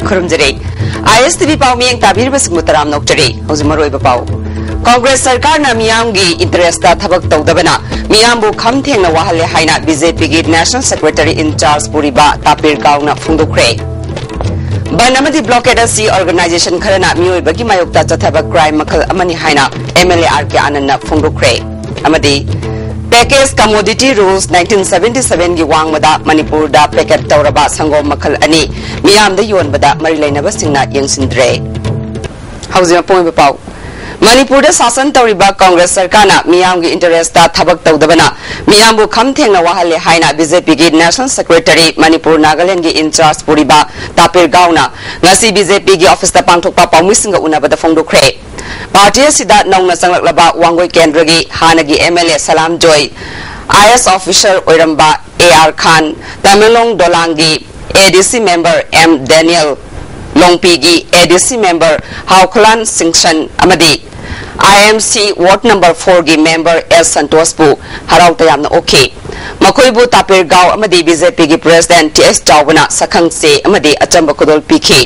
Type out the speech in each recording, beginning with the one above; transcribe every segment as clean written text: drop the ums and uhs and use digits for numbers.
खुरुमजरे ISTV पाव मियंग ताबीर बस मुतराम नोक्टरे हौजमरोय बपाव कांग्रेस सरकार ना मियाम गी इंटरेस्ट ता थबक तौदबना मियाम बु खम थेंगना वाहले हाइना बीजेपी गी नेशनल सेक्रेटरी इंचार्ज पुरीबा तापिर गावना फुंदोखरे बनमदी ब्लॉकेड असी ऑर्गेनाइजेशन खरना मियोइबगी मायोक्ता चथबा क्राइम मखल अमनी हाइना MLA RK आनंदना फुंदोखरे अमदी पैकेज कमोडिटी रूल्स 1977 की वांगमदा मणिपुर दा पैकेट तौरबा संगोम मखल अनि मियाम दा योनबदा मरि लेनबा सिंगना यंगसिंद्रे हाउजिंग पोइंट पाउ मणिपुर दा शासन तौरिबा कांग्रेस सरकारना मियाम की इंटरेस्ट दा थबक तौदबना मियाम बु खम थेंगना वाहले हाइना बीजेपी की नेशनल सेक्रेटरी मणिपुर नागालैंड की इंचार्ज पुरीबा तापिर गावना ngasi बीजेपी की ऑफिस दा पांगथोकपा पाउमिसिंगा उनाबदा फोंदोखरे पार्टी सिदा नौना संगलबा वांगोई केंद्र की हानगी MLA सलाम जोय IS ऑफिसर ओइरंबा AR खान तमिलोंग दोलांगी ADC member M Daniel Longpi की ADC मेंबर हाउखलान सिंगसन अमदी IMC वार्ड नंबर 4 की मेंबर S संतोषपु हराउता यामना ओके मखोइबु तापिर गाव अमदी बीजेपी की प्रेसिडेंट TS चावना सखंग से अमदी अचंब कुदोल पीखे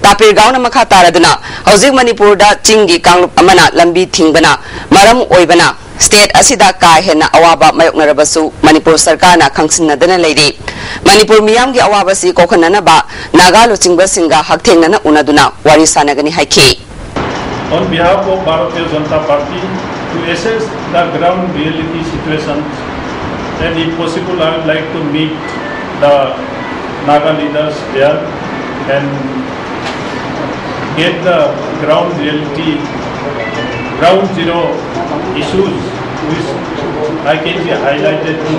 तापिर गावना मखा तारदुना हौजिक मणिपुर दा चिंगी कांगलुप अमना लंबी थिंगबना मरम ओइबना स्टेट असिदा का हेना अवाबा मायोकनरबसु मणिपुर सरकार ना खंगसिनदना लेरी मणिपुर मियाम की अवाबसी कोखननबा नागा लुचिंगबसिंगा हकथेंगना उनादुना वारी सानगनी हाइखे On behalf of Bharatiya Janata Party, to assess the ground reality situations, and if possible, I would like to meet the Naga leaders there and get the ground reality, ground zero issues which I can be highlighted to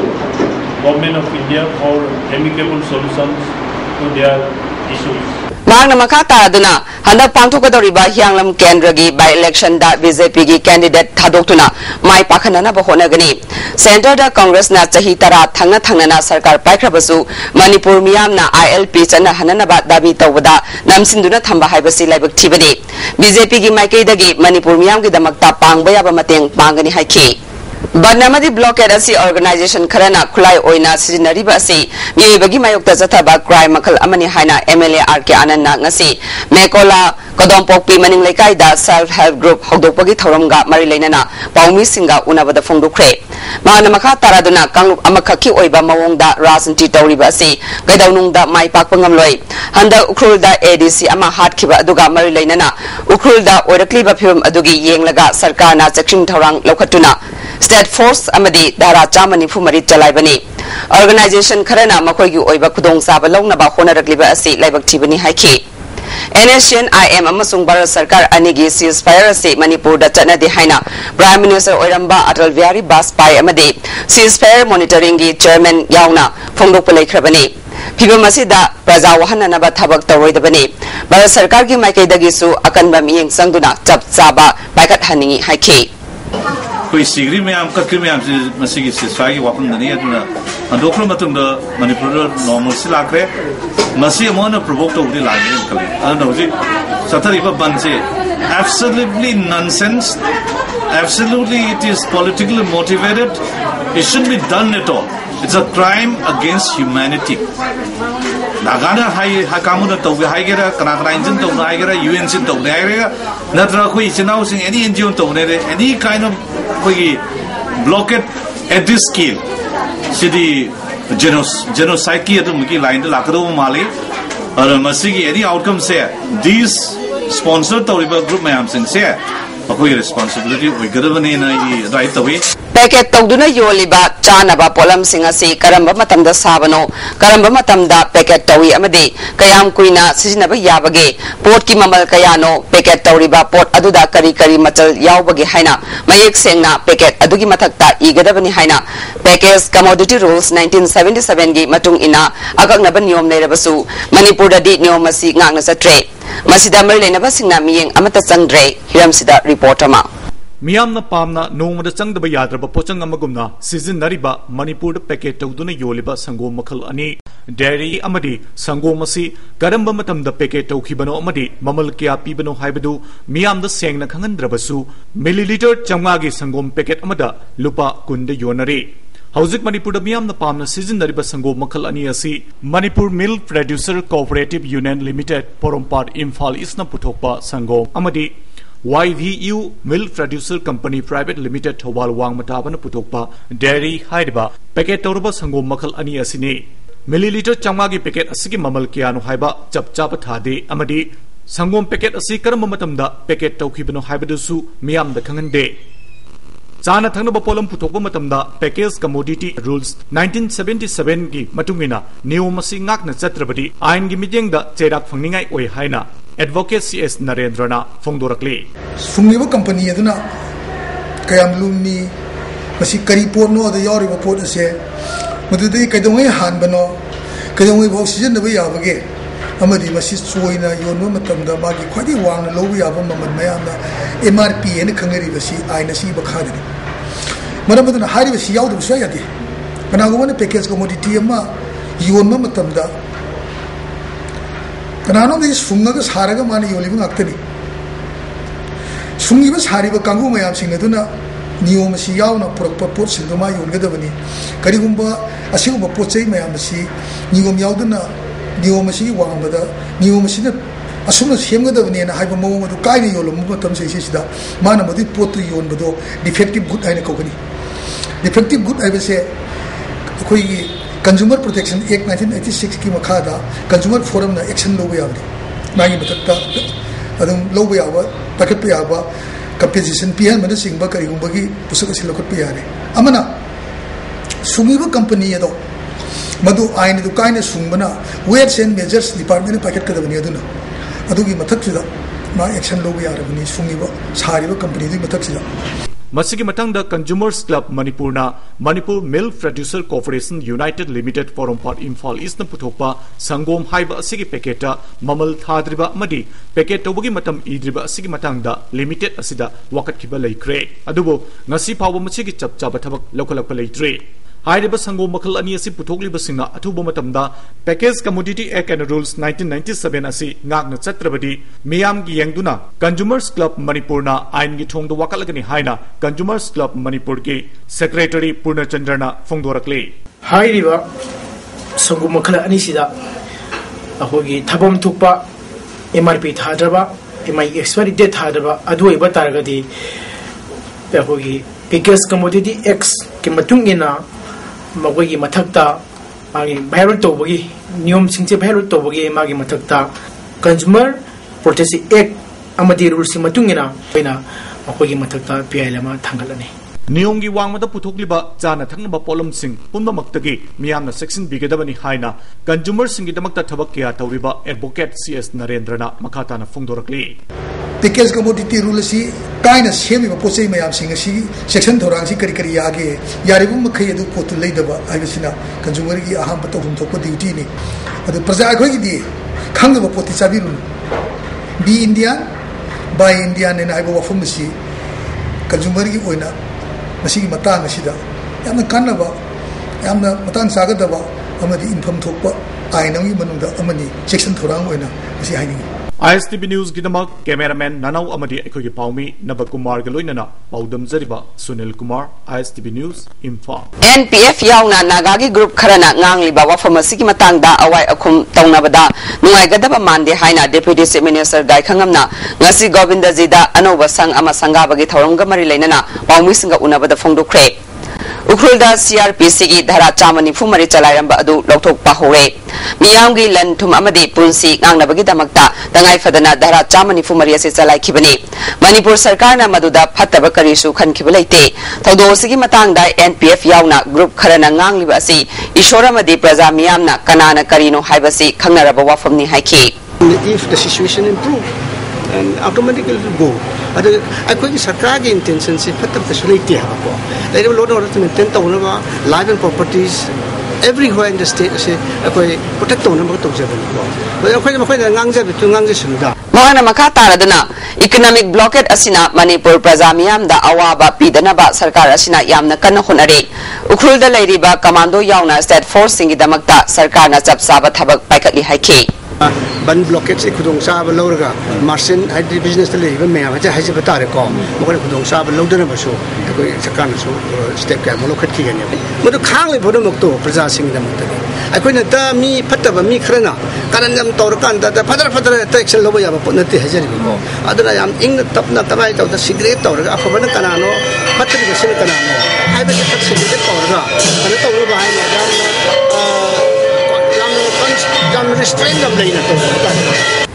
Government of India for amicable solutions to their issues. मांग नमका तारदुना हंदक पांथोकदोरिबा हियांगलम केंद्र की by election दा BJP की candidate थादोक्तुना my पाखनना बहोनगनी centre दा कांग्रेस ना चही तरा थंगना थंगना सरकार पाइख्रबसु मणिपुर मियाम ना ILP चना हननबा दाबी तौबदा नमसिंदुना थंबा हाइबसी लाइबक थिबनी बीजेपी की माइकेदगी मणिपुर मियाम की दमकता पांगबा याबा मतेंग पांगनी हाइखि बनमदी ब्लॉकेड असी ऑर्गेनाइजेशन खरना खुलाई ओइना सिजनरीबा असी मियोइबगी मायोक्ता जथबा क्राइम मखल अमनी हाइना MLA RK आनंदना ngasi मेकोला कदोमपोकपी मनिंग लेकाइदा सेल्फ हेल्प ग्रुप हौदोकपगी थौरमगा मरि लेनना पाउमी सिंगा उनाबदा फोंदोखरे माना मखा तारादुना कांगलुप अमखकी ओइबा मवोंगदा राजनीति तौरिबा असी गैदौनुंगदा माइ पाकपा ngamloi हंदा उखरुलदा ADC अमा हाटखिबा अदुगा मरि लेनना उखरुलदा ओइरक्लिबा फिल्म अदुगी येंगलगा सरकारना चेक्सिंग थौरांग लौखटुना स्टेट फोर्स अमदी दारा चामनी फुमरी चलाइबनी ऑर्गेनाइजेशन खरना मखोइगी ओइबा खुदोंग साबा लौनबा होनरक्लिबा असी लाइबक थिबनी हाइखि NSN IM अमसुंग भारत सरकार अनिगी सीज फायर असी मणिपुर दा चनदे हाइना प्राइम मिनिस्टर ओइरंबा अटल बिहारी वाजपेयी अमदी सीज फायर मॉनिटरिंग की चेयरमैन याउना फोंदोकपा लेख्रबनी फिबम असिदा प्रजा वहननबा थबक तौरोइदबनी भारत सरकार की माइकेदगिसु अकनबा मियेंग संगदुना चप चाबा पाइकट हनिंगी हाइखि कोई सिगरी में आम कत्रि में आम से मसीगी सिस्वाई की वापन नहीं है तो अंदोखलो मतुंग द मणिपुर नॉर्मल से लाकरे मसी अमोना प्रोवोक तो उड़ी लागे कले अंदोजी सतरी पर बन से absolutely nonsense, absolutely it is politically motivated. It shouldn't be done at all. It's a crime against humanity. Nagana hai hakamu na tawbe hai gera kana kana injin tawbe hai gera UN sin tawbe hai gera natra koi chinau sing any NGO tawbe ne any kind of koi blockade at this scale. Sidi genocide ki atu muki line de lakado mali aur masigi any outcome se these sponsored tawbe group mein hum sing se akoi responsibility we gadavane na right away. Packet तौदुना योलिबा चानबा पोलम सिंगसी करंबा मतमदा साबनो करंबा मतमदा पैकेट तौई अमदे कयाम कुइना सिजनबा याबगे पोट की ममल कयानो पैकेट तौरिबा पोट अदुदा करी करी मचल यावबगे हाइना मयेक सेंगना पैकेट अदुगी मथक्ता इगदबनी हाइना पैकेज कमोडिटी रूल्स 1977 गी मतुंग इना अगगनबा नियम लेरबसु मणिपुरदि नियम मसी ngakna chatre masida mari lenaba singna miyeng amata changdre hiramsida report ama मियामना पामना नोंगमदा चंगदबा याद्रबा पोचंग अमगुमना सिजनरिबा मणिपुर पैकेट तौदुना योलिबा संगोम मखल अनि डेयरी अमदी संगोम असि करंबा मतमदा पैकेट तौखिबनो अमदी ममल क्या पीबनो हाइबदु मियामदा सेंगना खंगंद्रबसु मिलीलीटर 500 गी संगोम packet अमदा लुपा 10 योनरे Hauzik Manipur da miyam na pamna season dariba sangom makhal ani asi Manipur Milk Producer Cooperative Union Limited Porompat Imphal East na puthokpa sangom amadi YVU Milk Producer Company Private Limited Thawal Wang Mataba na puthokpa dairy haiba packet torba sangom makhal ani asini milliliter chamagi packet asigi mamal kianu haiba chap chapa thade amadi sangom packet asi karam matamda packet tawkhibano haibadusu miyam da khangande Chana Thangba Polam Putokpa Matamda Package Commodity Rules 1977 gi matungina Neomasi ngakna chatrabadi ain gi mijeng da cherak phangningai oi haina Advocate CS Narendrana Fongdorakli Sungiba company aduna kayam lumni masi kari porno da yori ba pot ase madudai kaidongai hanbano kaidongai bo season da ba yabage amadi masi choina yonno matamda magi khwadi wangna lobu yaba maman mayamna MRP ene khangari basi aina si ba khadani maramuduna hari basi yawdu so yadi kanagomana package commodity ama yonma matamda kanano ni sungaga saraga mani yolibu ngaktani sungiba sariba kangu mayam singaduna niyom si yawna purakpa pot sinduma yongadabani karigumba asigumba pochai mayam si niyom yawduna niyom si wangbada niyom si na asumna semgadabani na haiba mawong adu kaina yolom matam sei sida mana madu potu yonbado defective good aina kokani defective good aiba se koi Consumer Protection Act 1986 ki makhada Consumer Forum na action lobe yawdi magi matakta adum lobe yawa packet pe yawa compensation pian mana singba kari gumbagi pusaka silokot pe yare amana sungiba company ado madu aina du kaina sungbana weights and measures department packet kadabani aduna adugi matakchida ma action lobe yarabani sungiba sariba company du matakchida Masigi matangda Consumers Club Manipurna Manipur Milk Producer Corporation United Limited Porompat Imphal East na puthokpa sangom haiba asigi packeta mamal thadriba amadi packet tobagi matam idriba asigi matangda limited asida wakat khiba leikre adubo ngasi phawa masigi chapchaba thabak lokhalakpa leitre Hairiba sangom makhal ani asi puthokliba singna athuba matamda Package Commodity Act and Rules 1997 asi ngakna chatrabadi miyam gi yengduna Consumers Club Manipurna ain gi thongda wakalagani haina Consumers Club Manipur ki Secretary Purnachandrana Fongdorakle Hairiba sangom makhal ani sida ahogi thabam thukpa MRP thadraba MI expiry date thadraba adu iba taragadi ahogi Package Commodity X ki matungina Magwagi matakta magi viral tobagi niyom singche viral tobagi magi matakta Consumer Protection Act amadi rules matungina paina magwagi matakta PILama thangalani Niyomgi wangmada puthokliba chana thangnaba polom sing punba maktagi miyamna section bigadabani haina consumer singi damakta thabak kya tawriba Advocate CS Narendrana makhatana Fongdorakli Package commodity rule si kaina semi pochai mayam singa si section thorang si kari kari yage yaribu makhai adu potu leidaba aibisina consumer gi aham pato hum thokpa duty ni adu praja khoi gi di khangba poti sabirun be Indian by Indian and aibo wafum si consumer gi oina masigi matang asida yamna kanaba yamna matang sagadaba amadi infam thokpa ainangi manungda amani section thorang oina asi haini ISTV News Gidamak Cameraman Nanau Amadi Ekogi Paumi Nabakumar Galoinana Paudam Zariba Sunil Kumar ISTV News Imphal NPF yauna Nagagi Group Kharana ngangliba wafamasigi matangda awai akhum tawnabada nungaigadaba mande haina Deputy Chief Minister Gai Khangamna ngasi Govinda Jida anoba sang ama sangabagi thoromga mari leinana paumi singa unabada fongdokre Ukhulda CRPC gi dhara chamani fumari chalairamba adu lokthok pahore miyamgi lan thum amadi punsi ngangnabagi damakta dangai fadana dhara chamani fumari ase chalai khibani Manipur sarkar na maduda phattaba karisu khan khibalaite thawdosigi matangda NPF yauna group kharana ngangliba asi ishoramadi praja miyamna kanana karino haibasi khangnaraba wafamni haiki if the situation improve and automatically it will go. I think the intention is to facilitate the maintain life and properties everywhere in the state. Protect the Mohana makata radana economic blockade asina Manipur Prazamiam da awaba pidanaba sarkar asina yamna kana honare ukhulda leiriba commando yauna state force singi damakta sarkar na chapsaba thabak paikatli haiki ban blockage se khudong sa ba lawraga margin hydri business le ba me ma ja haje batare ko mo ko khudong sa ba lawdana ba so ko sakan so step ka mo lo khat ki gani mo to khang le bodo mok to praja sing da mok ai ko na ta mi phatta ba mi khrana kanan jam tor kan da father ta action lo ba ya ba pot na te haje ni ko aduna yam ing tap na tamai ta cigarette tor ga afa ba na kana no phatta ga sin kana no ai ba ta cigarette tor ga ana to lo ba ai na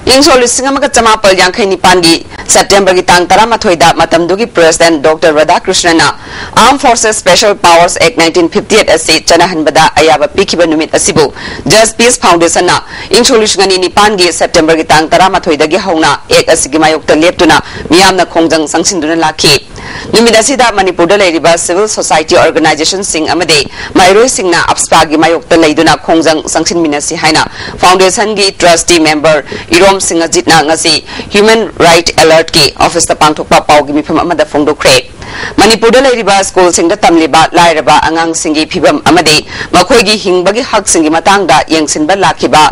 Insol Singamaga Chamapal Yankai Nipandi, September Gitang Taramatoida, Matamdugi President Dr. Radhakrishna, Armed Forces Special Powers Act 1958 Ase, Chanahan Bada, Ayaba Pikiba Numit Asibu, Just Peace Foundation, Insolishani Nipangi, September Gitang Taramatoida Gihona, Ek Asigimayokta Leptuna, Miamna Kongjang Sangsinduna Laki. Numidasida Manipur Ladiba Civil Society Organization Sing Amade, Mairo Singna Abspagi Mayokta Laiduna Kongjang Sangsin Minasi Haina, Foundation Gi Trustee Member, Irom Singajitna Ngasi, Human Right Alert Ki, Office the Pangtokpa Paugimi from Amada Fondo Cray. Manipur Ladiba School Sing the Tamliba, Lairaba, Angang Singi Pibam Amade, Makoigi Hingbagi Hak Singi Matanga, Yang Sinba Lakiba,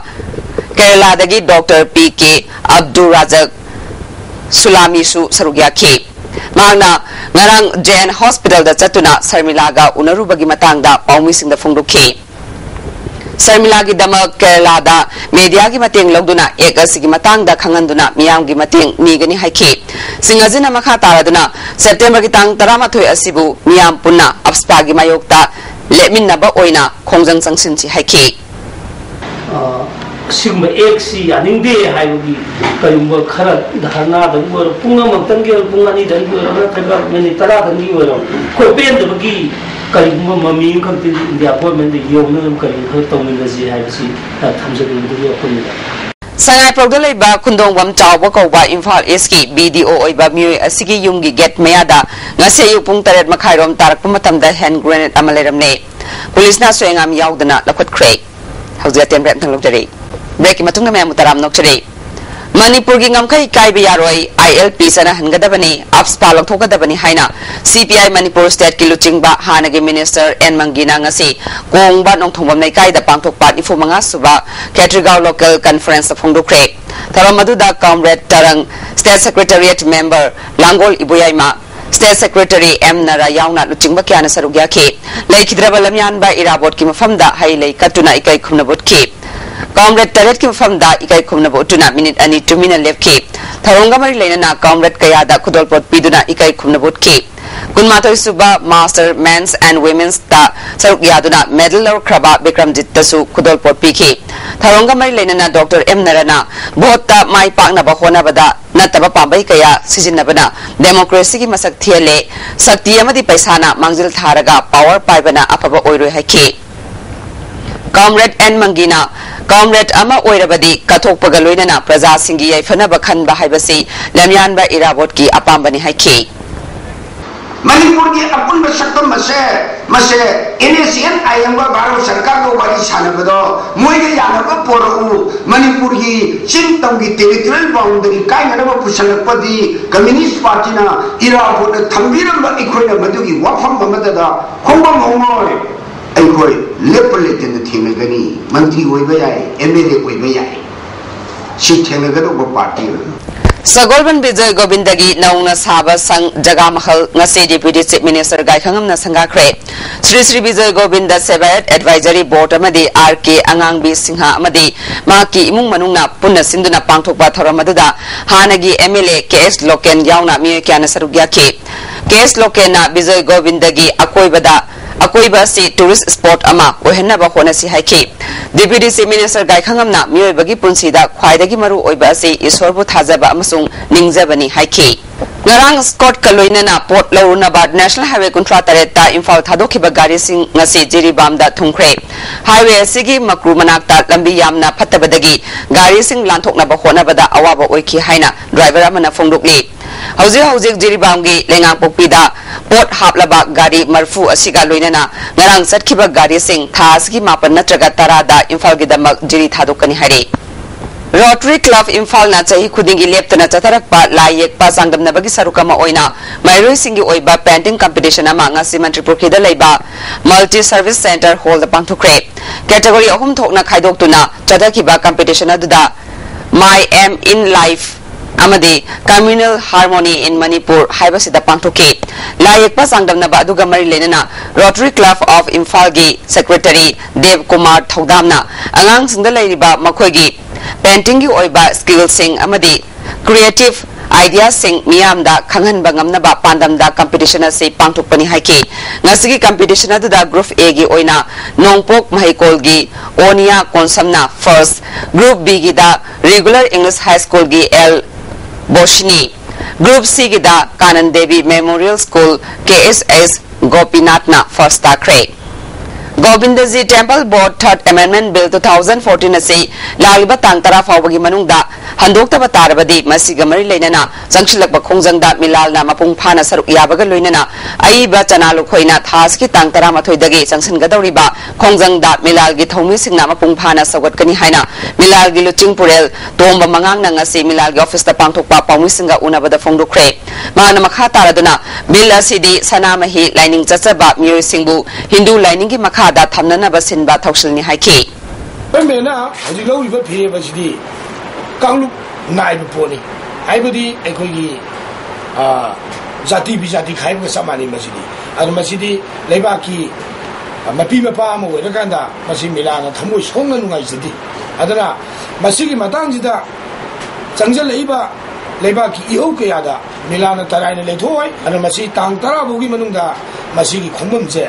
Kerala Dagi Dr. P.K. Abdul Razak Sulamisu Sarugyaki. Magna ngarang Jain Hospital da Chatuna Sarmilaga Unarubagi Matangda Paumising the Funduki Sarmilagi Dama Kerala da Mediagi Mating Logduna Ekasigi Matangda Kanganduna Miamgi Mating Nigani Haiki Singazina Makata Duna September Gitang Taramatoy Asibu Miam Puna Abspagi Mayokta Lemin Naba Oina Kongjang Sangsinchi Haiki Sigma X, Yanindi, Hayogi, Kayumba Kara, the Hana, the word Punga, Tangil, Pungani, the Minitara, and you were Kopen the Bagi, Kayumba Mami, come to the appointment, the Yonam Kayu, Tommy, the ZIC, that comes into the appointment. Sangai Prodole ba Kundong Wam Chow Wako ba Infal Eski, BDO Oiba Mui, Asigi Yungi Get Meada, Nase Yupung Taret Makairom Tarak Pumatam, the hand grenade Amaleram Ne. Police Naswangam Yaudana, Lakot Cray. How's the attempt to look at it? Breaking Matunga Mutaram Noctere. Manipur Gingamkai Kaibiaroi, ILP Sana Hangadabani, Abspalok Tokadabani Haina, CPI Manipur State Kiluchingba, Hanagi Minister, and Mangina Ngasi, Gong Banong Tomakai, the Pangtok Party for Mangasuba, Katrigao Local Conference of Hongdokre, Taramaduda Comrade Tarang, State Secretariat Member, Langol Ibuyaima, State Secretary M. Narayauna Luchingba Kiana Sarugyaki, Lake Hidrabalamyan by Irabot Kimafamda, Haile Katuna Ikai Kumnabotki. Comrade Taret Kim from da Ikai Kumnabotuna minute and 2 minute left keep. Tarongamari Lena, Comrade Kayada Kudolpot Piduna Ikai Kumnabot keep. Kunmato Suba, Master, Men's and Women's Ta Sarugyaduna, Medal or Kraba Bikram Jitasu Kudolpot Piki. Tarongamari Lena, Dr. M. Narana, Bota Mai Pagna Bahona Bada, Nataba Pambai Kaya, Sijinabana, Democracy Masak Thiele, Satyamadi Paisana, Mangzil Tharaga, Power Pibana, Apaba Oiro Haki. Comrade N. Mangina, Comrade Ama Oirabadi, Katok Pagaloina, Praza Singi, Fanabakan Bahibasi, Lamyanba Irabotki, Apambani Haki. Manipur की अपन बशक्तम मसे इनेशियन आयंगा बारो सरकार को बारी शानबदो मोइगे यानबो पोरउ मणिपुर की चिंतम की territorial boundary काय नबो पुसलपदी communist party ना इराबोट थंबीरम इखोइना मदुगी वाफम बमददा खोंबम होमोय अइखोइ लेपलेटेन थेमगनी मंत्री ओइबा याय एमएलए ओइबा याय सी थेमगदो party Sagolban Vijay Govindagi Nauna Saba Sang Jagamahal Ngasi Deputy Chief Minister Gaikangam na Sangakre Sri Vijay Govinda Sebayat Advisory Board Amadi RK Angang B Singha Amadi Maki Imung Manungna Punna Sinduna Pangthokpa Thoramaduda Hanagi MLA KS Loken Yauna Miyakyana Sarugyaki KS Lokena Vijay Govindagi Akoiba si tourist spot ama ohenaba honasi haiki Deputy Chief Minister Gaikhangamna miyoibagi punsida khwaidagi maru oiba si isorbu thajaba amasung ningjabani haiki Ngarang Scott Kaloinana Port Laurunaba National Highway Kuntra Tareta Infal Thadokiba Gari Sing Ngasi Jiribamda Thungkre Highway Sigi Makru Manakta Lambi Yamna Patabadagi Gari Sing Lanthoknaba Honabada Awaba Oiki Haina Driver Amana Fongdukli Hauzik Jiribamgi Lengang Pokpida Port Haplaba Gari Marfu Asiga Loinana Ngarang Satkiba Gari Sing Thasgi Mapan Natraga Tarada Infal Gidamak Jiri Thadokani Hari Rotary Club Imphal na chahi khudingi leptana chatharakpa lai yekpa sangdamnabagi sarukama oina mairoi singi oiba painting competition ama ngasi Manipur khida leiba multi service center hall da pangthukre category ahum thokna khaidoktuna chathakhiba competition aduda My Aim in Life amadi communal harmony in Manipur haibasida pangthuki lai yekpa sangdamnaba aduga mari lenana Rotary Club of Imphal gi secretary Dev Kumar Thaudamna angang singda leiriba makhoigi painting gi oiba skill sing amadi creative ideas sing miyamda khanghan bangamnaba pandamda competition ase pangthukpani haiki ngasigi competition aduda group A gi oina nongpok mahikol gi onia konsamna first group B gi da regular English high school gi L Boshni group C gi da Kanan Devi Memorial School KSS Gopinathna first takre Govindaji Temple Board Third Amendment Bill 2014 ase laliba tang tara fawbagi manungda handokta tarabadi masiga mari leinana jangshilakba khongjangda milalna mapung phana saruk yabaga loinana aiba chanalu khoina thaski tang tara mathoidagi jangsangadoriba khongjangda milalgi thomi singna mapung phana sawatkani haina milalgi luching purel tomba mangang nang ase milalgi office ta pangthokpa pawmi singa unabada phongdokre mana makha taraduna bill asidi sanamahi lining chachaba miyoi singbu Hindu lining gi makha da thamnana basin ba thausilni haiki pemena hadi lo iba phe basidi kanglu nai poni aibudi ekogi jati bijati khaiba samani masidi ar masidi leibaki mapi mapa mo werakanda masi milana thamoi songna nungai sidi adana masigi matangjida changjal leiba leibaki iho kayada milana taraina lethoi ar masi tang tara bogi manungda masigi khongmamje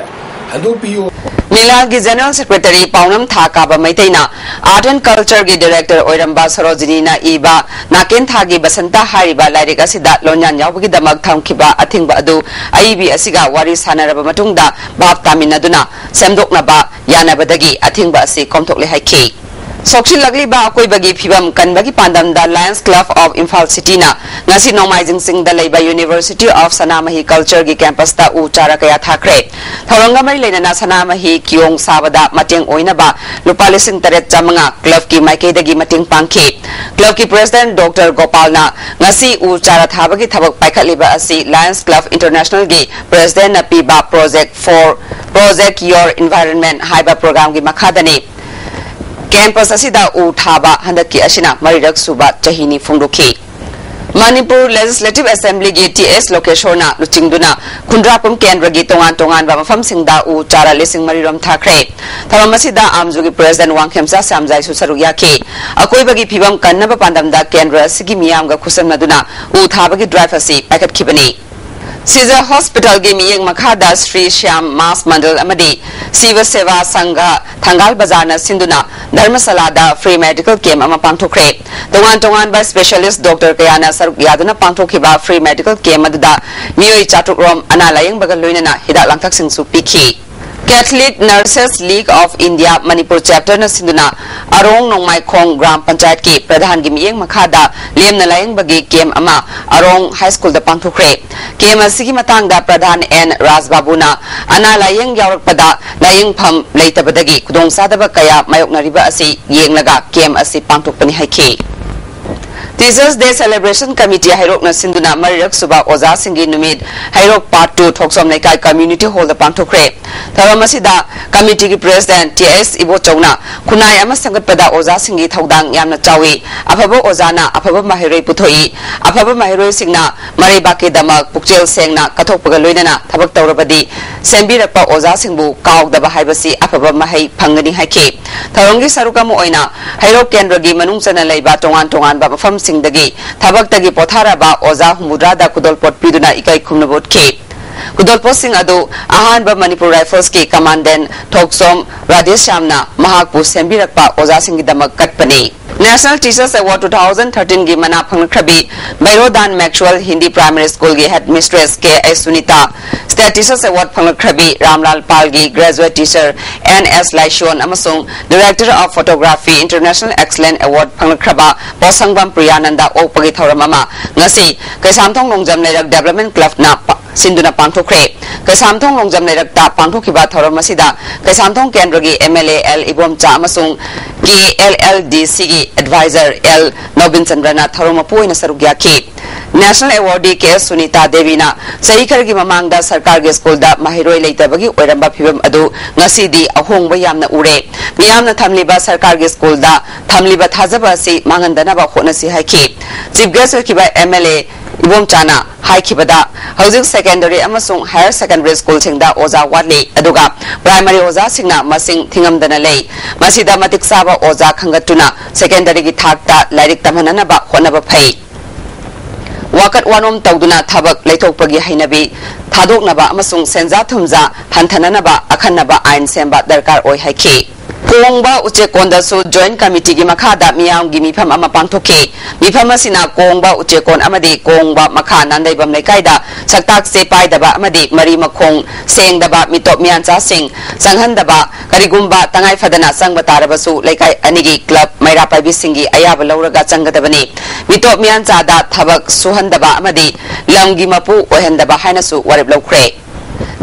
handopiyo Milal General Secretary Paunam Thakaba Maitaina Art and Culture gi Director Oiramba Sarojini na iba Naken Thagi Basanta Hariba Lairika Sida Lonyan Yawgi Damak Thamkiba Athingba adu IB asiga wari sanaraba matungda bab taminaduna semdokna ba yanabadagi athingba asi komthokle haiki Sokshi lagli ba akoi bagi phibam kanbagi pandam da Lions Club of Imphal City na ngasi Nomaijing Singh da leiba University of Sanamahi Culture gi campus ta u chara kaya thakre thoranga mai lena na Sanamahi kyong sabada mateng oina ba lupa lising taret jamanga club ki maike dagi mateng pangki club ki president Dr. Gopal na ngasi u chara thabagi thabak paikhatliba asi Lions Club International gi president na piba project Your Environment haiba program gi makhadani Campus asida u thaba handaki ashina marirak suba chahini phungdoki Manipur Legislative Assembly gi TS location na luchingduna khundrapum kendra gi tongan ba mafam singda u chara lesing mariram thakre tharamasida amjugi president Wangkhemsa samjai susaru yaki akoi bagi phibam kannaba pandamda kendra sigi miyamga khusamnaduna u thabagi drive asi packet khibani Caesar Hospital gi miyeng makhada Sri Shyam Mas Mandal amadi Siva Seva Sangha Thangal Bazana Sinduna Dharmasala da free medical camp ama pangthokre tongan by specialist Dr. Kayana Saruk Yaduna pangthokhiba free medical camp aduda miyoi chatukrom analayeng bagal loinana hidak langthak singsu pikhi Catholic Nurses League of India Manipur chapter na sinduna arong nongmai khong gram panchayat ki pradhan gi miyeng makhada lemna layeng bagi kem ama arong high school da pangthokre kem asigi matangda pradhan N Rajbabuna ana layeng yawrakpada layeng pham leitabadagi kudong sadaba kaya mayoknariba asi yenglaga kem asi pangthokpani haiki Teachers Day Celebration Committee Hairok na sinduna marirak suba oza singi numit Hairok Part 2 Thoksom Laikai Community Hall da pangthokre tharamasida committee ki president TS Ibo Chowna kunai ama sangatpada oza singi thodang yamna chawi afaba ozana afaba mahiroi puthoi afaba mahiroi singna mariba ke damak pukchel sengna kathokpaga loinana thabak tawrabadi sembirakpa oza singbu kaugdaba haibasi afaba mahai phangani haike tharongi sarukam oina Hairok Kendra gi manung chana leiba tongan ba mafam singdagi thabaktagi potharaba oza humudra kudolpot piduna ikai khumnabot ke kudolpot sing adu ahan ba Manipur Rifles ki commandant Thoksom Radesh Shamna mahakpu sembirakpa oza singi damak katpani National Teachers Award 2013 gi mana phangkhrabi Bairodan Maxwell Hindi Primary School gi headmistress K.A. Sunita State Teachers Award phangkhrabi Ramlal Pal gi graduate teacher N.S. Laishon amasung Director of Photography International Excellent Award phangkhraba Posangbam Priyananda opagi thoramama ngasi Kaisamthong Longjam Lerak Development Club na सिंधुना पांथोखरे कैसामथोंग लोंजम लेरकता पांथोखिबा थौरम मसिदा कैसामथोंग केंद्रगी MLA L Ibomcha अमसुंग KLLDC की advisor L Nobin चंद्रना थौरम मपुइना सरुक याखि नेशनल अवार्डी के सुनीता देवीना सही खरगी ममांगदा सरकार के स्कूल दा महिरोय लेतबगी ओइरंबा फिबम अदु ngасidi ahongba yamna ure miyamna thamliba sarkar ge school da thamliba thajaba si mangandana ba khona si haiki chief guest kiba MLA ibom chana haikibada housing secondary amasung higher secondary school singda oza watli aduga primary oza singna masing thingamdana lei masida matik saba oza khangatuna secondary gi thakta lairik tamhanana ba khona ba phai wakat wanom tawduna thabak leithokpagi hainabi thadoknaba amasung senja thumja thantananaba akhanaba ain semba darkar oi haiki kongba uche konda su joint committee gi makhada miyam gi mifam ama pangthoke mifam asina kongba uche kon amadi kongba makha nandai bam lekaida saktak se paidaba amadi mari makhong sengdaba mitop miancha sing sanghandaba karigumba tangai fadana sangba tarabasu lekai anigi club maira paibi singi ayaba lauraga changadabani mitop miancha da thabak suhandaba amadi lamgi mapu ohendaba hainasu warib lokre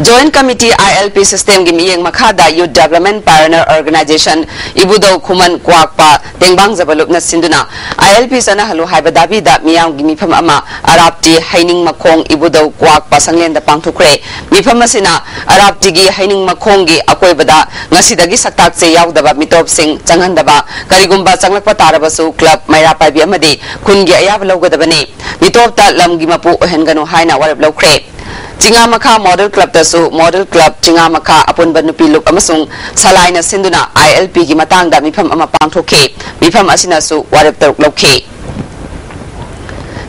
Joint Committee ILP System gi miyeng makhada Youth Development Pioneer Organization Ibudau Khuman Kwakpa Tengbang Jabalup na sinduna ILP sana halu haibadabi da miyang gi mifam ama Arabti haining makhong Ibudau Kwakpa sanglen da pangthukre mifam asina Arabti gi haining makhong gi akoibada ngasidagi saktak che yaudaba mitop sing changhandaba karigumba changlakpa tarabasu club maira paibi amadi khungi ayab lawgadabani mitop ta lamgi mapu ohenganu haina warab lawkre Chingamakha Model Club tasu Model Club Chingamakha apun banupi luk amasung salaina sinduna ILP gi matangda mifam ama pangthoke mifam asina su warep taruk lokhe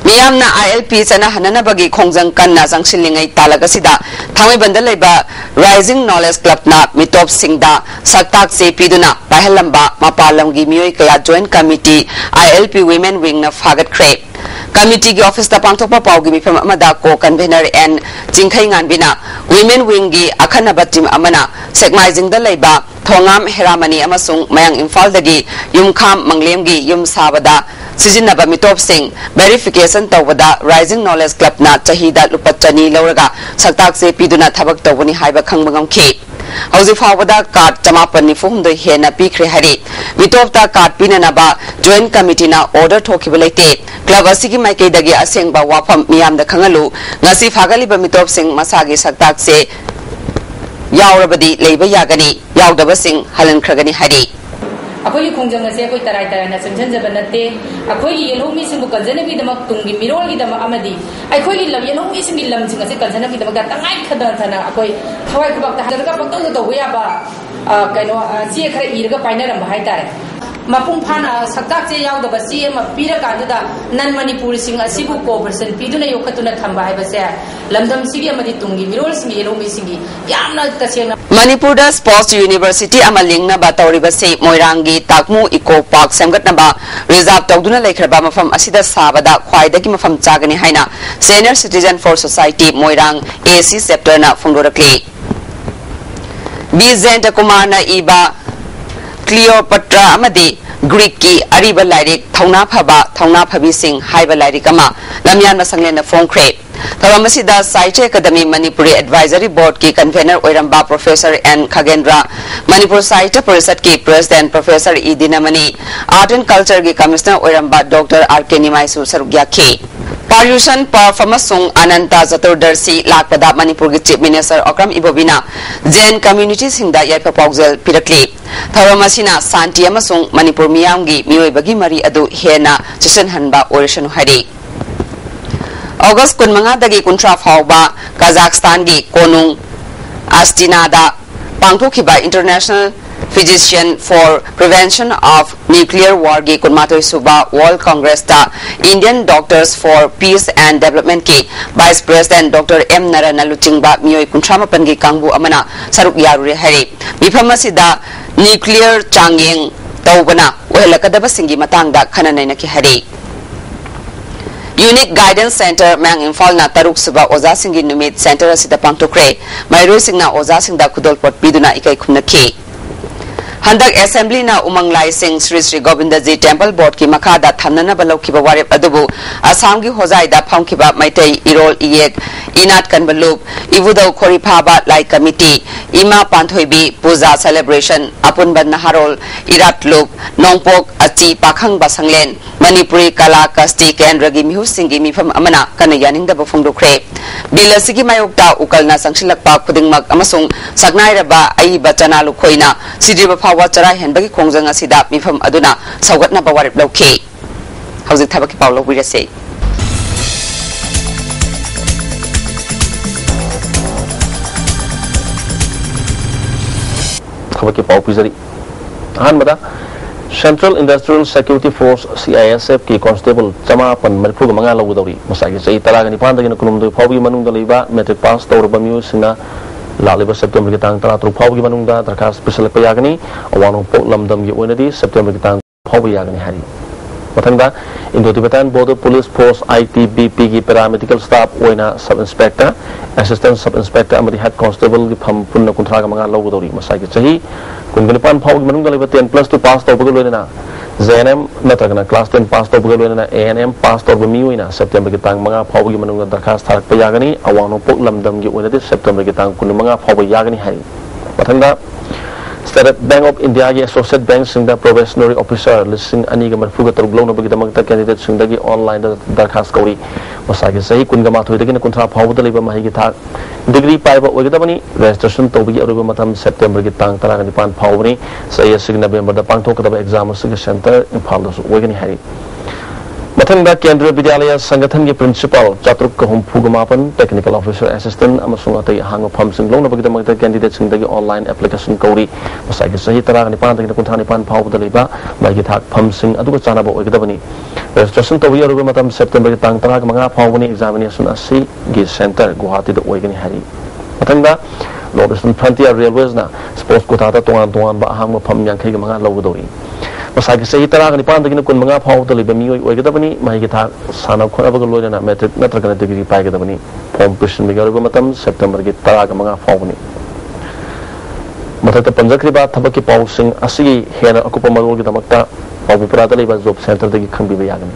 miyamna ILP sana hanana bagi khongjang kanna jangsilingai talagasida thamai bandal leba Rising Knowledge Club na mitop singda saktak se piduna pahalamba mapalamgi miyoi kaya Joint Committee ILP Women Wing na fagat kre Committee gi office da pangthokpa pawgi mifam amada ko convener and jingkhai nganbina Women Wing gi akhanaba team amana segmizing da leba thongam heramani amasung mayang Imphal dagi yumkham manglem gi yum sabada Sijinaba mitop sing verification tawada Rising Knowledge Club na chahida lupachani lauraga saktak se piduna thabak tawani haiba khangbangam khe Hausi fawada card chamapani fuhumdoi hena pikre hari mitopta card pinanaba Joint Committee na order thokibalaite club asigi maikei dagi asengba wafam miyamda khangalu ngasi fagaliba mitop sing masagi saktak se yaurabadi leiba yagani yaudaba sing halan khragani hari अखोई खोंजंग से अखोई तराई तराना संजनजब नते अखोई येलोमी सिंगु कंजनबी दमक तुंगी मिरोलगी दम अमदी अखोई लब येलोमी सिंगी लमजिंग से कंजनबी दमक तंगाई खदन थना अखोई थवाई खबक हजरगा पक्तंग तो होयाबा कनो सी खरे इरगा पाइनरम हाय तारे mapung phana saktak che yaw da basi ma pira ka da nan manipur sing asibu cooperation piduna yokatuna thamba hai base lamdam sigi amadi tungi mirol sing yelomi singi yamna tasena Manipur da Sports University amaling na batawri base moirangi takmu eco park samgat na ba reserve tawduna lekhraba mafam asida sabada khwaidagi mafam chagani haina Senior Citizen for Society moirang AC chapter na phungdorakli Bizenta Kumar na iba Cleopatra amadi Greek ki ariba lairik thauna phabi sing haiba lairik ama lamyan masanglen na phongkre Thawamasida Science Academy Manipuri Advisory Board ki convener oiramba Professor N Khagendra Manipur Science Parisad ki President Professor E Dinamani Art and Culture ki Commissioner oiramba Dr. R.K. Nimaisu sarugya ki Paryushan Parfamasung Ananta Zaturdarsi Lakpada Manipur ki Chief Minister Okram Ibobina Jain Community Singda Yaipa Paugzel Pirakli Thawamasina Santi Amasung Manipur Miyamgi Miyoibagi Mari Adu Hena Chisan Hanba Orishanu Hari August 15 dagi kuntra fawba Kazakhstan gi konung Astinada pangthokiba International Physician for Prevention of Nuclear War gi kunmatoi suba World Congress ta Indian Doctors for Peace and Development ki Vice President Dr. M Narana Luchingba miyoi kuntramapan gi kangbu amana saruk yarure hari miphamasida nuclear changyeng tawbana ohelakadaba singi matangda khananaina ki hari Unique Guidance Center Mang Imphal na taruk suba Oza Singi Numit Center asida pangtokre Mairoi Singna Oza Singda Kudolpot Biduna ikai khumnaki Handak Assembly na umang laising Sri Sri Govindaji Temple Board ki makada thamnana balaukiba warep adubu Assam ki hozai da phamkiba maitai irol iyek inat kanbalup ivudaw khoripaba lai committee ima panthoibi puja celebration apunban naharol iratlup nongpok achi pakhang basanglen Manipuri Kala Kasti Kendra gi mihu singi mifam amana kana yaninda bafungdukre bilasigi mayokta ukalna sangsilakpa khudingmak amasung sagnairaba ai bachana lukhoina sidriba phawa chara henbagi khongjang asida mifam aduna saugatna bawarip lauke hauzik thabaki paulo wirase thabaki pau pizari ahanbada Central Industrial Security Force CISF ki constable chama pan merphu manga lagu dawri masagi sei tara gani panda gina kulum do phawi manung da leiba metric pass tawrba miu sina laliba September ki tang tara tru phawi manung da darkhas special payagani awano po lamdam gi oinadi September ki tang phawi yagani hari mathangda Indo Tibetan Border Police Force ITBP ki paramedical staff oina sub inspector assistant sub inspector amadi head constable ki pham punna kunthra ga manga lagu dawri masagi chahi Kungkanipan phawi manung da leiba 10+2 pass tawba loina ZNM natragana class 10 pass tawba loina ANM pass tawba miuina September ki tang manga phawi manung da darkhas tharak payagani awano po lamdam gi oinadi September ki tang kun manga phawi yagani hari mathangda State Bank of India ki Associate Bank singda Probationary Officer listing aniga marfuga taruglaw na bagidamagta candidate singdagi online da darkhas kauri masagi sahi kunga mathoidagi na kuntra phawda leiba mahigi thak degree paiba oigidabani registration tawbagi aruba matam September ki tang tara gani pan phawni sahi sig November da pangthokadaba exam sig center imphal da su oigani hari Mathangda Kendriya Vidyalaya Sangathan ki principal Chatruk Kahum Phugamapan technical officer assistant amasung atai hang pham sing long na bagidamagta candidate singdagi online application kauri masagi sahi tara gani pan dagina kunthani pan phawda leiba magi thak pham sing aduga chanaba oigidabani registration tawbagi aruba matam September ki tang tara manga phawni examination asi gi center Guwahati da oigani hari Mathangda Northern Frontier Railways na sports kota ta tongan ba hang pham yankhai ga manga lawdori masagi sahi tara gani pan dagina kun manga phawda leiba mioi oigidabani magi thak sana khona baga loina metric natragana degree paigidabani form question mi garuba matam September ki tara ga manga phawni mathata panjakriba thabaki paw sing asi hena akupa marol gi damakta pawpura da leiba job center dagi khangbiba yagani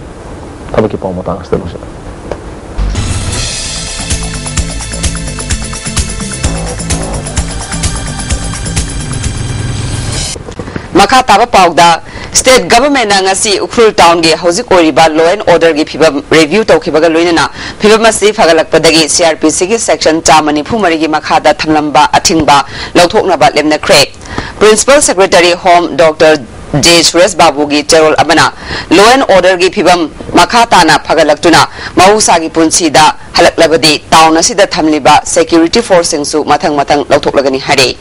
thabaki paw matang asta lusa Maka taba pauda State Government na ngasi Ukhrul Town gi hauzik oriba law and order gi phibam review tawkhibaga loinana phibam asi phagalakpadagi CRPC gi section chamani phumari gi makhada thamlamba athingba lauthoknaba lemna kre Principal Secretary Home Dr. J. Suresh Babu gi Cherol Abana law and order gi phibam makhata na phagalaktuna mahusa gi punsida halaklabadi town asida thamliba security force singsu mathang lauthoklagani hare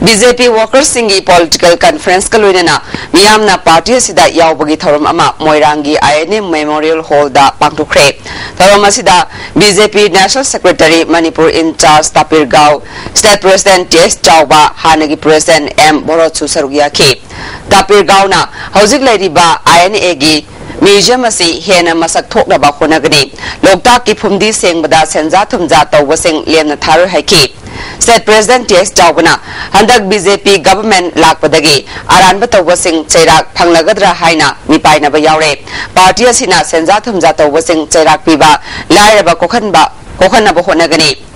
BJP workers singi political conference kaluinana miyamna party sida yaubagi thoram ama moirangi INM Memorial Hall da pangtukre thoram asida BJP National Secretary Manipur in charge Tapir Gao State President TS Chauba Hanagi President M Borotsu Sarugyaki Tapir Gao na hauzik lairiba INA gi Museum asi hena masak thokna ba khonagani lokta ki phumdi sengbada senja thumja tawbasing lemna tharu haiki State President TS Chawbana handak BJP government lakpadagi aranba tawbasing chairak phanglagadra haina mipaina ba yaure party asina senja thumja tawbasing chairak piba lairaba kokhanna ba honagani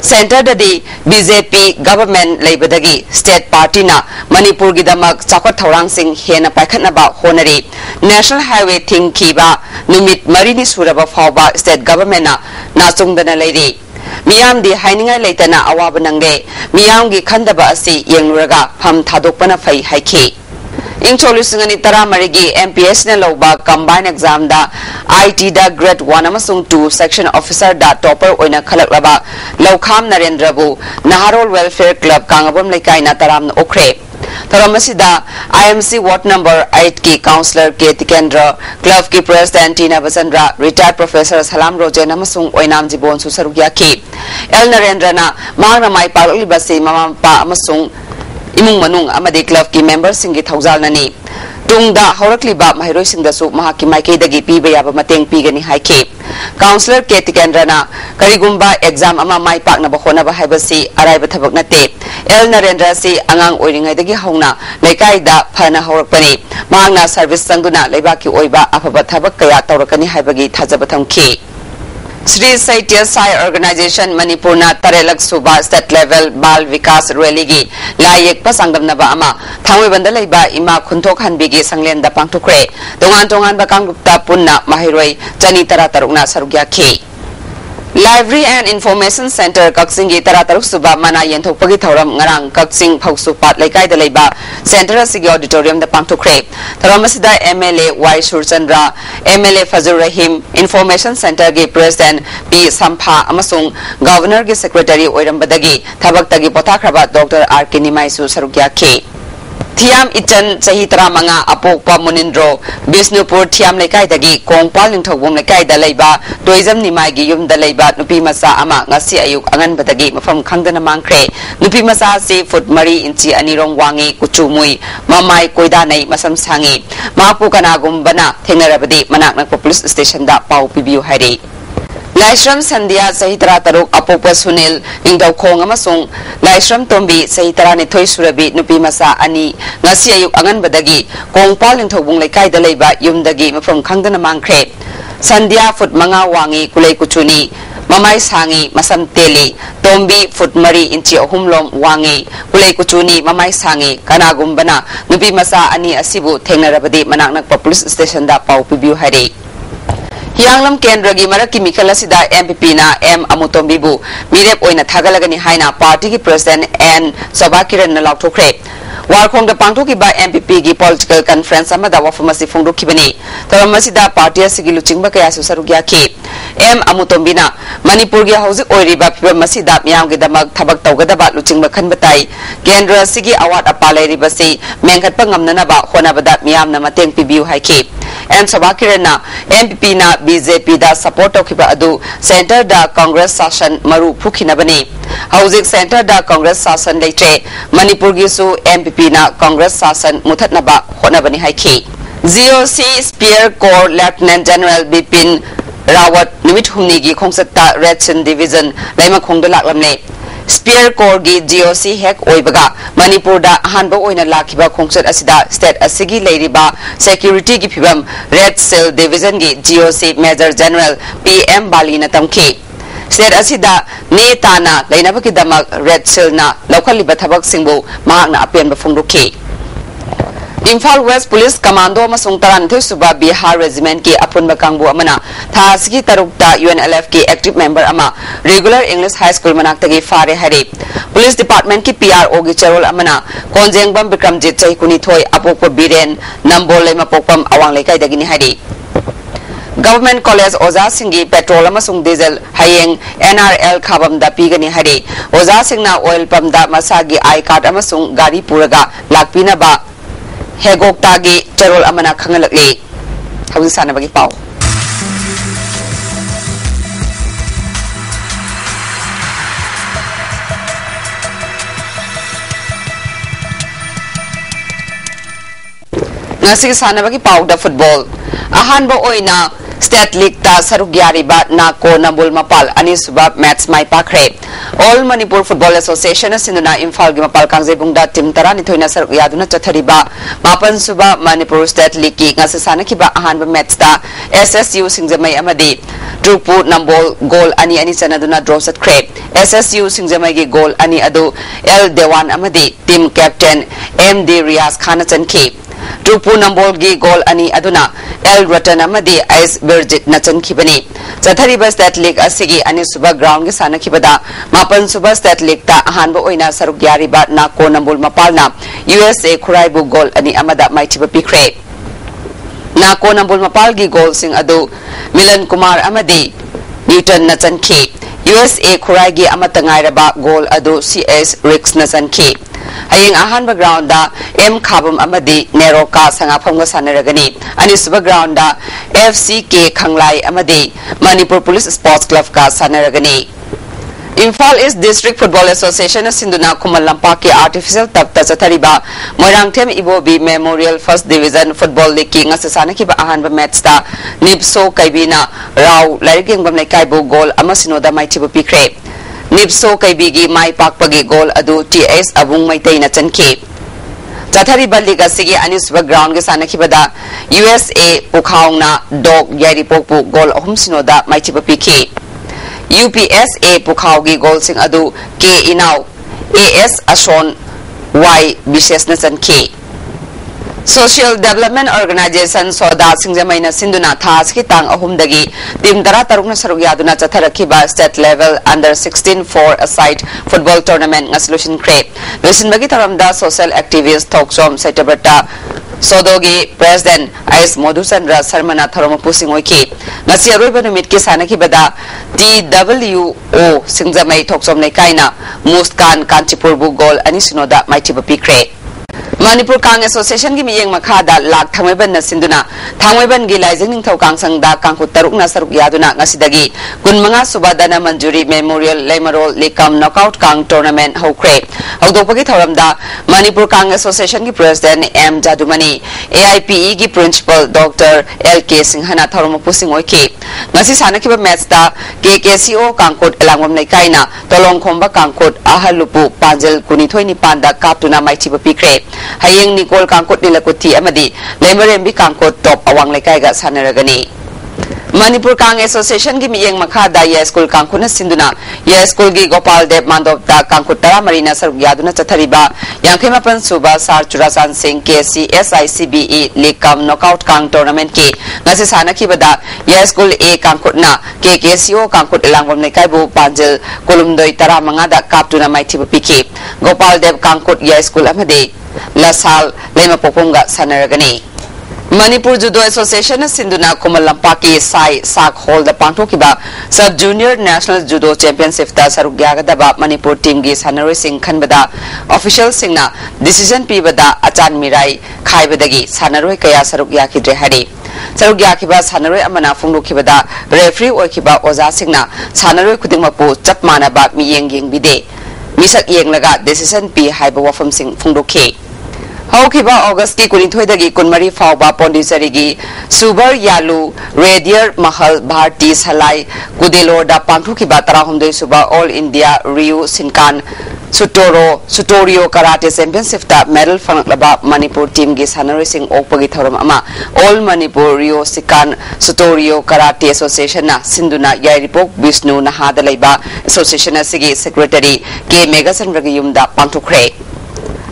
Center dadi BJP government laibadagi state party na Manipur gidamak chakot thorang sing hena paikhatna ba honari National Highway thing kiba numit marini suraba fawba state government na nachungdana lairi miyam di haininga leitana awaba nangge miyam gi khandaba asi yengluraga pham thadokpana phai haiki Introducing Taramari MPS na loba combined exam da IT da grade 1 amasung 2 section officer da topper oina khalaklaba Laukham Narendrabu Naharol Welfare Club Kangabam Laikai na taram na okre Taramasida IMC Ward number 8 ki councillor K Tikendra club ki president Tina Basandra retired professor Salam Rojen amasung oinam jibon susarugya ki El Narendra na magna mai palibasi mama pa amasung imung manung amadi club ki members singi thauzal nani tungda haurakliba mahiroi singdasu mahaki maike dagi piba yaba mateng pigani haike councillor K Tikendra na karigumba exam ama mai pakna ba khona ba haibasi araiba thabak nate El Narendra si angang oiringaidagi hauna leikaida phana horakpani mahangna service sangduna leibaki oiba afaba thabak kaya tawrakani haibagi thajaba thamki Sri Saitya Sai Organization Manipurna Tarelak Suba State Level Bal Vikas Rally gi Layek Pasangam Naba Ama Thangwe Bandalaiba Ima Kuntok Hanbigi Sanglenda Pangtukre Tongan Bakang Gupta Punna Mahiroi Jani Tarataruna Sarugya Ki Library and Information Center Kaksingi Tarataruk Suba Mana Yentok Pagi Thoram Ngarang Kaksing Pausupat Laikai Dalaiba Center Sigi Auditorium the Pangtukre Tharamasida MLA Y Surchandra MLA Fazur Rahim Information Center Gi President P Sampha Amasung Governor Gi Secretary Oirambadagi Thabaktagi Potakraba Dr. R. Kinimaisu Sarugya K Thiam Ichan Sahitra Manga Apokpa Munindro Bisnupur Thiam Lekai Dagi Kongpal Ningthawbong Lekai Dalaiba Toizam Nimai gi Yum Dalaiba Nupi Masa Ama Ngasi Ayuk Angan Badagi Mafam Khangdana Mangkre Nupi Masa si Foot Mari Inchi Anirong Wangi Kuchumui Mamai Koidanai Masam Sangi Mapu Kanagum Bana Thengarabadi Manak Nakpo Police Station da Pau Pibiu Hari Laishram Sandhya Sahitra Taruk Apopa Sunil Ningdaw Khong amasung Laishram Tombi Sahitra Nithoi Surabi Nupi Masa Ani Ngasi Ayuk Angan Badagi Kongpal Ningthawbong Lekai Dalaiba Yumdagi Mafam Khangdana Mangkre Sandhya Foot Manga Wangi Kulay Kuchuni Mamai Sangi Masam Teli Tombi Foot Mari Inchi Ahumlom Wangi Kulay Kuchuni Mamai Sangi Kanagum Bana Nupi Masa Ani Asibu Thengnarabadi Manak Nakpa Police Station da Pau Pibiu Hari Yanglam Kendra gi Maraki Mikala Sida MPP na M Amutombibu Mirep Oina Tagalagani Haina Party ki President N Sobakiran na Lautokre Warkong da Pangtoki ba MPP gi Political Conference amada wafamasi Fungdu Kibani Taramasida Party Sigilu Chingba Kaya Susarugya Ki M Amutombina Manipur gi Hauzik Oiriba Piba Masida Miyam gi Damak Tabak Tawgadaba Luchingba Khanbatai Kendra Sigi Awat Apalai Ribasi Mengkat Pangamnanaba Honabada Miyam na Mateng Pibiu Haiki M Sobakiran na MPP na BJP da support Tokiba Adu Center da Congress Session Maru Pukhinabani Hauzik Center da Congress Session Leitre Manipur gi su MPP na Congress Session Muthatnaba Honabani Haiki GOC Spear Corps Lieutenant General Bipin Rawat Numit Humni gi Khongsatta Red Sin Division Laima Khongda Laklamne Spear Corps gi GOC Hek Oibaga Manipur da Hanba Oina Lakiba Khongsat Asida State Asigi Leiriba Security gi Phibam Red Cell Division gi GOC Major General PM Balina Tamki State Asida Netana Lainabaki Damak Red Cell na Lokaliba Thabak Singbu Mahakna Apian Bafungduki Imphal West Police Commando amasung taran Suba Bihar Regiment ki apunba kangbu amana tha sigi tarukta UNLF ki active member ama regular English High School manaktagi fare hari Police Department ki PRO gi charol amana Konjengbam Bikramjit Chaikuni Thoi apokpa Biren Nambol lema pokpam awang lekai dagini hari Government College Oza Singi petrol amasung diesel hayeng NRL khabam da pigani hari Oza Singna oil pump da masagi I card amasung gari puraga lakpina ba Hegok Tagi Charol Amana Kangalakli Hawing Sana Bagi Pau Ngasig Sana Bagi Pau da football Ahanba Oina State League ta Sarugyari ba Nako Nambul Mapal ani subab match mai pakre All Manipur Football Association sinuna Imphal gi Mapal Kangje bungda team tarani thoina sarugyaduna chathariba mapan suba Manipur State League ki ngasasana ki ba ahanba match ta SSU Singjamai amadi Drupu Nambol goal ani chanaduna draw satkre SSU Singjamai gi goal ani adu L Dewan amadi team captain MD Riaz Khan chanki Drupu Nambol gi goal ani aduna L Ratan amadi Ice Birgit Nachan Kibani Chathariba State League asigi ani suba ground gi sana kibada mapan suba State League ta ahanba oina sarugyari ba Nako Nambul Mapalna USA Khuraibu goal ani amada maitiba pikre Nako Nambul Mapal gi goal sing adu Milan Kumar amadi Newton Nachan ki USA Khurai gi amata ngairaba goal adu CS Rix Nachan ki Aying ahanba ground da M Khabam amadi Neroka Sangaphamga sanaragani ani suba ground da FCK Khanglai amadi Manipur Police Sports Club ka sanaragani Imphal East District Football Association Sinduna Kumal Lampaki Artificial Tapta Chathariba Moirangthem Ibobi Memorial First Division Football League ki ngasasana ki ba ahanba match ta Nipso Kaibina Rao Larigeng Bamlai Kaibu goal amasinoda maitibu pikre Nipso Kaibigi Mai Pakpagi Goal Adu TS Abung Maitay na Chanki. Chathari Baliga Sigi Aniswa Ground Gisanakibada USA Pukhaung na Dog Yari Pokpu Goal Ahum Sinoda Maitipapiki. UPSA Pukhaugi Goal Sing Adu K Inaw AS Ashon Y Bishes na Chanki. Social Development Organization Soda Singjamay na Sinduna Thas Kitang Ahumdagi Team Dara Taruk na Sarugyaduna Chatharakiba State Level Under 16 4-a-side Football Tournament nga solution create. Lusin bagi taramda social activist Toksom Saitaberta Sodogi President Ais Modusandra Sarmana Tharomapusin Oiki. Ngasi aroiba numit ki sana kibada TWO Singjamay Toksom Nekaina Mustkan Kanchipurbu Goal ani Sinoda Maitibapi create. Manipur Kang Association gi miyeng makhada lak thangweban na sinduna thangweban gi laijeng ning thokang sangda kangku taruk na saruk yaduna ngasidagi kunmanga subadana manjuri memorial lemarol lekam knockout kang tournament hokre hokdopagi thoramda Manipur Kang Association gi president M Jadumani AIPE gi principal Dr LK Singhana thoromapusing oiki ngasi sanakiba match da KKCO kangkut elangwam nei kaina tolong khomba kangkut ahalupu panjel kunithoi ni panda kaptuna maichiba pikre Hayeng Nicole Kangkut Nilakuti Amadi Lemarembi Kangkut Top Awang Lekaiga Sanaragani Manipur Kang Association gi miyeng makhada ya school Kangkut na sinduna ya school gi Gopal Dev Mandop da Kangkut Tara Marina Sarugyaduna Chathariba Yangkhimapan Suba Sar Churasan Singh KC SICBE Lekam Knockout Kang Tournament ki ngasi sana kibada ya school A Kangkut na KKCO Kangkut Elangwam Lekaibu Panjil Kolumdoi Tara Mangada Kaptuna Maitiba Piki Gopal Dev Kangkut ya school Amadi Lasal Lema Popunga Sanaragani Manipur Judo Association Sinduna Kumalampaki Sai Sak Hall the Pangtokiba Sub Junior National Judo Championship ta Sarugyagadaba Manipur team gi Sanari Singh Khanbada official singna decision pibada Achan Mirai Khaibadagi Sanaroi Kaya Sarugyakidre Hari Sarugyakiba Sanaroi Amana Fungukibada referee Okiba Oza Singna Sanaroi Kudingmapu Chapmanaba Miyeng Bide Misak Yenglaga decision P Haiba Wafam Singh Funduki Haukiba August ki Kunithoi Kunmari Fauba Pondisarigi Subar Yalu Radier Mahal Bharti Salai Kudelo da Pangtukiba Tarahumde Suba All India Rio Sinkan Sutorio Karate Championship ta medal Fanglaba Manipur team gi Sanari Singh Okpagi Thoram Ama All Manipur Rio Sinkan Sutorio Karate Association na Sinduna Yairipok Vishnu Nahada Laiba Association Sigi Secretary K Megasan Ragiyumda Pangtukre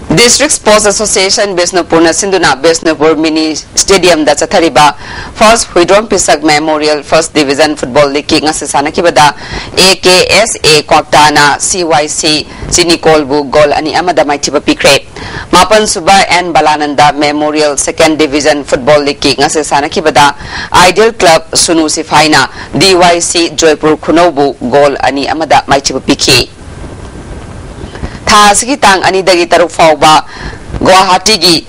District Sports Association Bisnupur na Sinduna Bisnupur Mini Stadium da Chathariba First Huidrom Pisak Memorial First Division Football League nga sasana kibada AKSA Kwaktana CYC Sinikolbu Gol ani amada maitiba pikre Mapan Suba and Balananda Memorial Second Division Football League nga sasana kibada Ideal Club Sunu Sifaina DYC Joypur Kunobu Gol ani amada maitiba pikhi Thasigi tang ani dagi taruk fauba Guwahati gi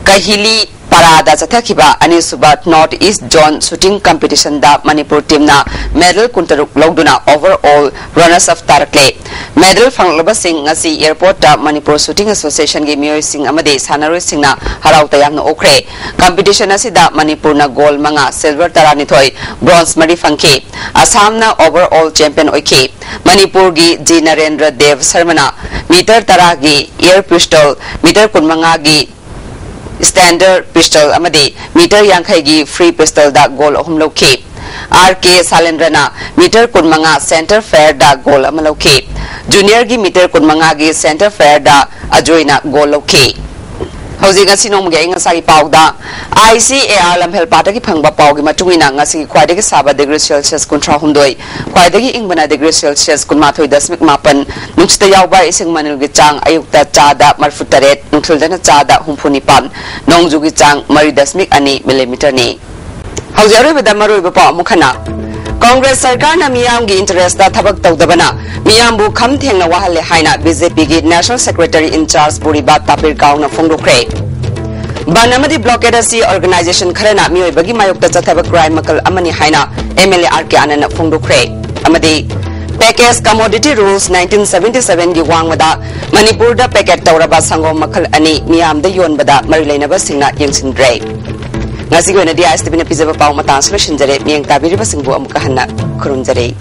Kahili Parada Chathakiba ani subat North East Zone shooting competition da Manipur team na medal kuntaruk logduna overall runners of tarakle medal fanglaba sing ngasi airport da Manipur Shooting Association gi miyoi sing amade sanaroi sing na harau tayam na okre competition asida Manipur na gold manga silver tarani thoi bronze mari fangki Assam na overall champion oike Manipur gi G Narendra Dev Sarmana meter taragi air pistol meter kunmanga gi standard pistol amadi meter yankhai gi free pistol da goal ahum lokhi RK Salendrana meter kunmanga center fair da goal amalokhi junior gi meter kunmanga gi center fair da ajoina goal lokhi Housing Sinong Gang Sagi Pauda ICAR Lamhel Pataki Pangba Paugi Matungina Nasi Quadegi Saba degree Celsius Contra Hundoi Quadegi Ingmana degree Celsius Kunmatoi Dasmik Mapan Nuxta Yauba Ising Manil Gichang Ayukta Chada Marfutaret Nuxildana Chada Humpunipan Nong Jugichang Mari Dasmik Ani millimeter ni Housing with the Maru Bapa Mukana Congress Sarkar na miyam gi interest da thabak tawdabana miyam bu kham thengna wahale haina BJP gi National Secretary in charge Puriba Tapir Kaung na phongdokre Banamadi blockade si organization kharana miyoi bagi mayok ta chathabak crime makal amani haina MLA RK Anana phongdokre amadi Package Commodity Rules 1977 gi wangmada Manipur da packet tawraba sangom makal ani miyam da yonbada marilainaba singna yengsindre Ngasi ko na di ISTV na pizza pa pao mataas lo shinjare miyang tabiri ba singbu amukahan na kurunjare.